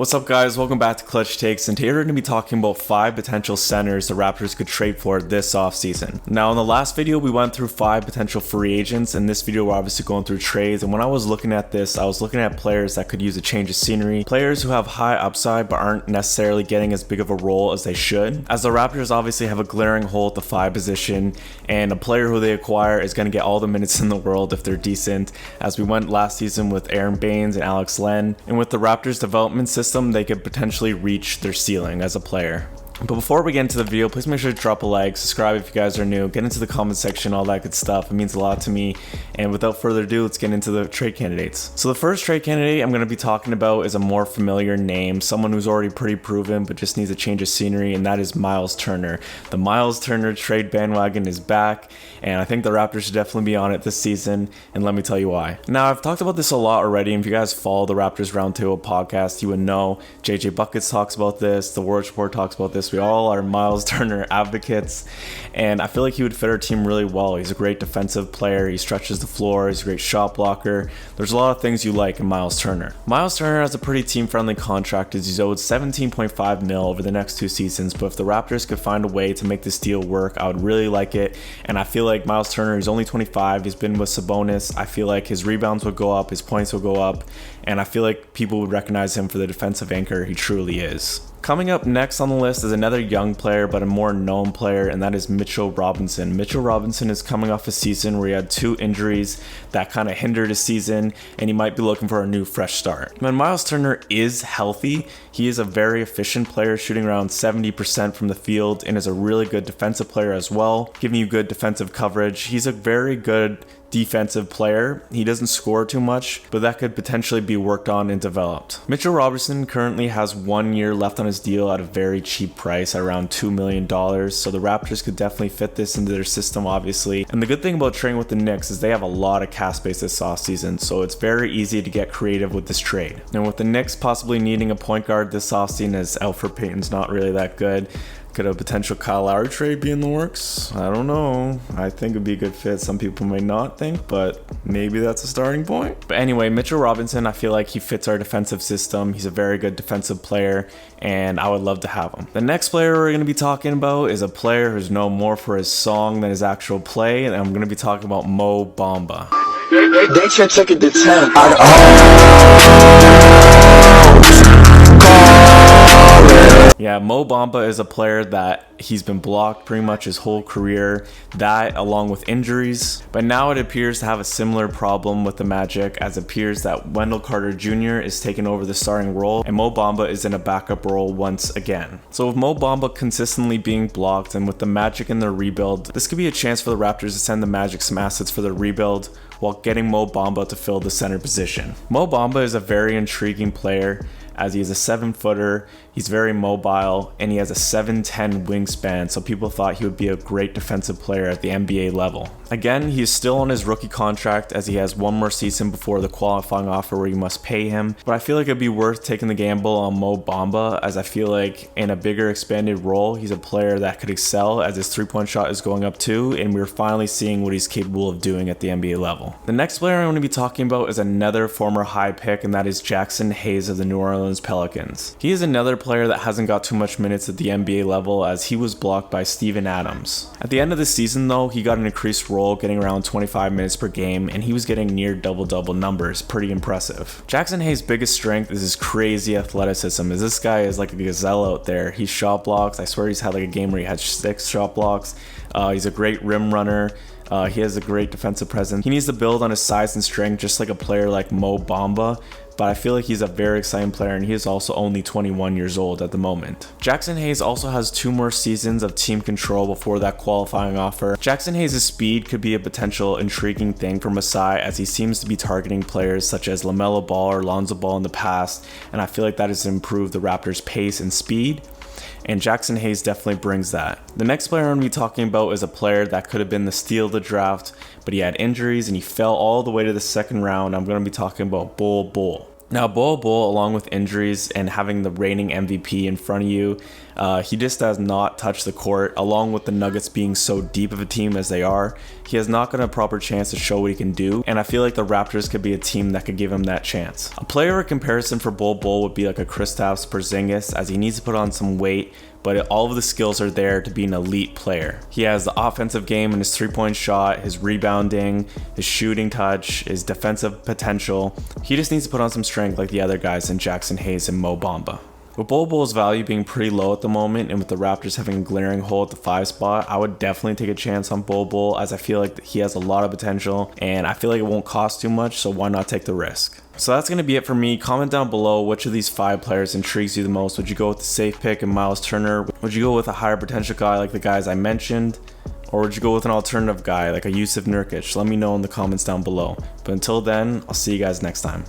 What's up, guys? Welcome back to Clutch Takes, and today we're going to be talking about 5 potential centers the Raptors could trade for this offseason. Now, in the last video, we went through 5 potential free agents. In this video, we're obviously going through trades, and when I was looking at this, I was looking at players that could use a change of scenery, players who have high upside but aren't necessarily getting as big of a role as they should, as the Raptors obviously have a glaring hole at the 5 position, and a player who they acquire is going to get all the minutes in the world if they're decent, as we went last season with Aaron Baines and Alex Len, and with the Raptors development system, they could potentially reach their ceiling as a player. But before we get into the video, please make sure to drop a like, subscribe if you guys are new, get into the comment section, all that good stuff. It means a lot to me. And without further ado, let's get into the trade candidates. So the first trade candidate I'm going to be talking about is a more familiar name, someone who's already pretty proven but just needs a change of scenery, and that is Myles Turner. The Myles Turner trade bandwagon is back, and I think the Raptors should definitely be on it this season, and let me tell you why. Now, I've talked about this a lot already, and if you guys follow the Raptors Roundtable podcast, you would know JJ Buckets talks about this, the Warriors Report talks about this. We all are Myles Turner advocates, and I feel like he would fit our team really well. He's a great defensive player, he stretches the floor, he's a great shot blocker. There's a lot of things you like in Myles Turner. Myles Turner has a pretty team-friendly contract as he's owed $17.5 million over the next 2 seasons, but if the Raptors could find a way to make this deal work, I would really like it. And I feel like Myles Turner, he's only 25, he's been with Sabonis. I feel like his rebounds would go up, his points would go up, and I feel like people would recognize him for the defensive anchor he truly is. Coming up next on the list is another young player but a more known player, and that is Mitchell Robinson. Mitchell Robinson is coming off a season where he had 2 injuries that kind of hindered his season, and he might be looking for a new fresh start. When Myles Turner is healthy, he is a very efficient player, shooting around 70% from the field, and is a really good defensive player as well, giving you good defensive coverage. He's a very good defensive player. He doesn't score too much, but that could potentially be worked on and developed. Mitchell Robinson currently has 1 year left on his deal at a very cheap price at around $2 million, so the Raptors could definitely fit this into their system, obviously. And the good thing about trading with the Knicks is they have a lot of cap space this offseason, so it's very easy to get creative with this trade. And with the Knicks possibly needing a point guard this offseason, as Elfrid Payton's not really that good, could a potential Kyle Lowry trade be in the works? I don't know. I think it'd be a good fit. Some people may not think, but maybe that's a starting point. But anyway, Mitchell Robinson, I feel like he fits our defensive system. He's a very good defensive player, and I would love to have him. The next player we're going to be talking about is a player who's known more for his song than his actual play, and I'm going to be talking about Mo Bamba. They check it to 10. Yeah, Mo Bamba is a player that he's been blocked pretty much his whole career, that along with injuries. But now it appears to have a similar problem with the Magic, as it appears that Wendell Carter Jr. is taking over the starting role, and Mo Bamba is in a backup role once again. So with Mo Bamba consistently being blocked, and with the Magic in their rebuild, this could be a chance for the Raptors to send the Magic some assets for their rebuild, while getting Mo Bamba to fill the center position. Mo Bamba is a very intriguing player, as he is a 7-footer, he's very mobile, and he has a 7'10" wingspan, so people thought he would be a great defensive player at the NBA level. Again, he is still on his rookie contract, as he has 1 more season before the qualifying offer where you must pay him, but I feel like it'd be worth taking the gamble on Mo Bamba, as I feel like in a bigger expanded role, he's a player that could excel, as his 3-point shot is going up too, and we're finally seeing what he's capable of doing at the NBA level. The next player I'm going to be talking about is another former high pick, and that is Jackson Hayes of the New Orleans Pelicans. He is another player that hasn't got too much minutes at the NBA level, as he was blocked by Steven Adams. At the end of the season though, he got an increased role, getting around 25 minutes per game, and he was getting near double-double numbers. Pretty impressive. Jackson Hayes' biggest strength is his crazy athleticism, as this guy is like a gazelle out there. He shot blocks. I swear he's had like a game where he had 6 shot blocks. He's a great rim runner. He has a great defensive presence. He needs to build on his size and strength just like a player like Mo Bamba, but I feel like he's a very exciting player, and he is also only 21 years old at the moment. Jackson Hayes also has 2 more seasons of team control before that qualifying offer. Jackson Hayes' speed could be a potential intriguing thing for Masai, as he seems to be targeting players such as LaMelo Ball or Lonzo Ball in the past, and I feel like that has improved the Raptors' pace and speed, and Jackson Hayes definitely brings that. The next player I'm going to be talking about is a player that could have been the steal of the draft, but he had injuries and he fell all the way to the 2nd round. I'm going to be talking about Bol Bol. Now, Bol Bol, along with injuries and having the reigning MVP in front of you, he just has not touched the court. Along with the Nuggets being so deep of a team as they are, he has not gotten a proper chance to show what he can do, and I feel like the Raptors could be a team that could give him that chance. A player of comparison for Bol Bol would be like a Kristaps Porzingis, as he needs to put on some weight, but all of the skills are there to be an elite player. He has the offensive game in his three-point shot, his rebounding, his shooting touch, his defensive potential. He just needs to put on some strength like the other guys in Jackson Hayes and Mo Bamba. With Bol Bol's value being pretty low at the moment, and with the Raptors having a glaring hole at the 5 spot, I would definitely take a chance on Bol Bol, as I feel like he has a lot of potential, and I feel like it won't cost too much, so why not take the risk? So that's going to be it for me. Comment down below which of these 5 players intrigues you the most. Would you go with the safe pick and Myles Turner? Would you go with a higher potential guy like the guys I mentioned? Or would you go with an alternative guy like a Yusuf Nurkic? Let me know in the comments down below. But until then, I'll see you guys next time.